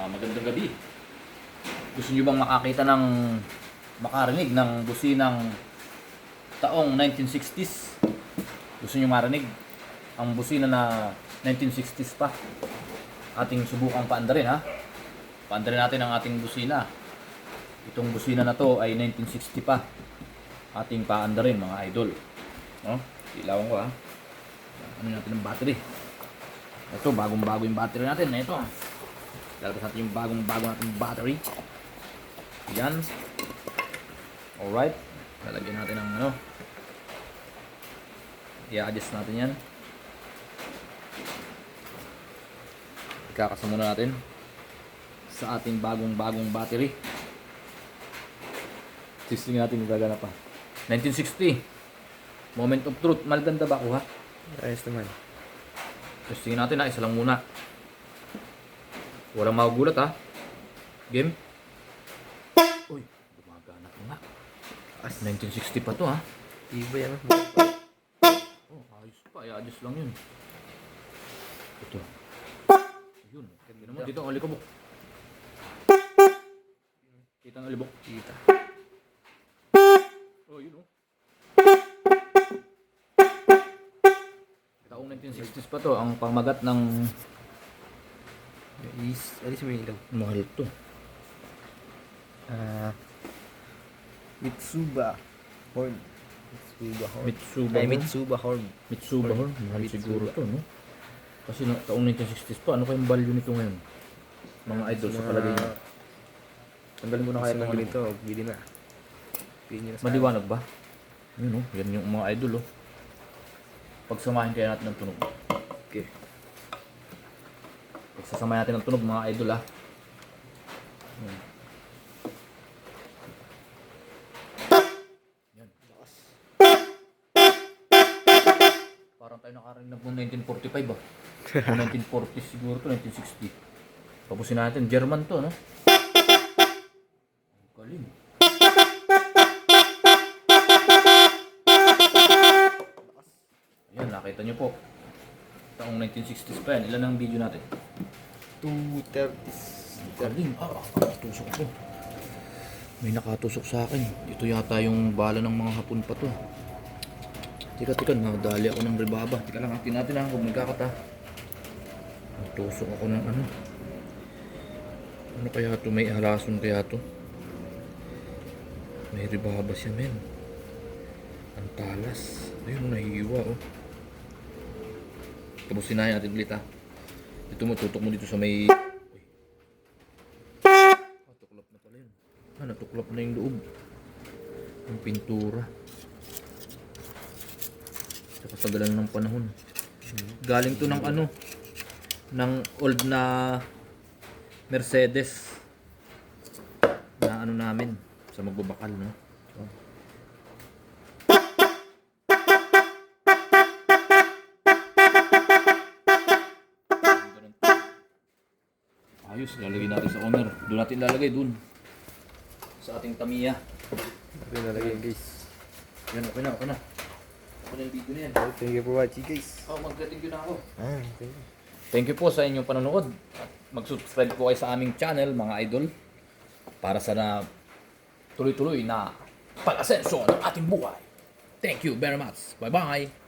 Magandang gabi. Gusto niyo bang makarinig ng businang taong 1960s? Gusto niyo marinig ang busina na 1960s pa? Ating subukang paandarin, ha? Paandarin natin ang ating busina. Itong busina na to ay 1960 pa. Ating paandarin, mga idol. No? Ilawan ko, ha? Ano natin ang battery? Ito, bagong-bago yung battery natin. Ito, lalabas natin yung bagong-bago natin battery. Yan. Alright. Lalagyan natin ng ano. I-adjust natin yan. Ikakasa muna natin sa ating bagong-bagong battery. Testing natin yung gagana pa. 1960. Moment of truth. Maganda ba ako, ha? Ayos naman. Testingin natin, ha. Isa lang muna. Walang magugulat, ha. Game. Uy, gumagana ko nga. 1960 pa to, ha. Iba yan. Oh, ayos pa. I-adjust lang yun. Ito. Yun. Kaya naman dito ang alikabok. Kita ang alibok. Kita. Oh, yun, oh. Taong 1960s pa to. Ang pamagat ng Alis mo yung ilaw. mahal to. Mitsuba Horn. Mitsuba Horn. Mitsuba Ay, Horn. Mitsuba Horn. Mitsuba Horn. Mahal Mitsuba. siguro to, no? Kasi taong 1960s pa. Ano kayong value nito ngayon? Mga idol sa palagay nyo. Tanggalin ko na kaya Gusto ng mo ganito. ganito, bili na. Bili nyo na sa Maliwanag ba? Yun, oh. Yan yung mga idol, oh. Pagsamahin kaya natin ng tunog. Okay. Pagsasamahin natin ng tunog, mga idol, ah. Yan. Yan. Parang tayo nakarinig ng 1945, ah. O 1940 siguro to, 1960. Tapusin natin. German to, no? Ang galing. Ayan, nakita nyo po. Taong 1960s pa yan. Ilan ang video natin? 230s. Galing. Nakatusok to. May nakatusok sa akin. Ito yata yung bala ng mga hapon pa to. Tika, nadali ako ng ribaba. Tika lang, atin natin, ha. Huwag nagkakata. Natusok ako ng ano. Ano kaya to? May halason kaya to? May ribaba siya, men. Ang talas. Ayun, nahihiwa, oh. Tapos sinahin natin ulit, ha. Dito mo, tutok mo dito sa may... Uy. Tuklap na pala yun. Natuklap na yung loob. Yung pintura. Sa kasagalan ng panahon. Galing to ng ano, ng old na Mercedes na ano namin sa magbabakal, no? Ayos, lalagay natin sa owner. Doon natin lalagay, doon. Sa ating Tamiya. Okay, nalagay guys. Yan, okay na. Okay na yung video na yan. Thank you for watching guys. Mag-thank you na ako. Thank you. Thank you po sa inyong panonood. At mag-subscribe po kayo sa aming channel, mga idol. Para sa tuloy-tuloy na pag-asenso ng ating buhay. Thank you very much. Bye-bye.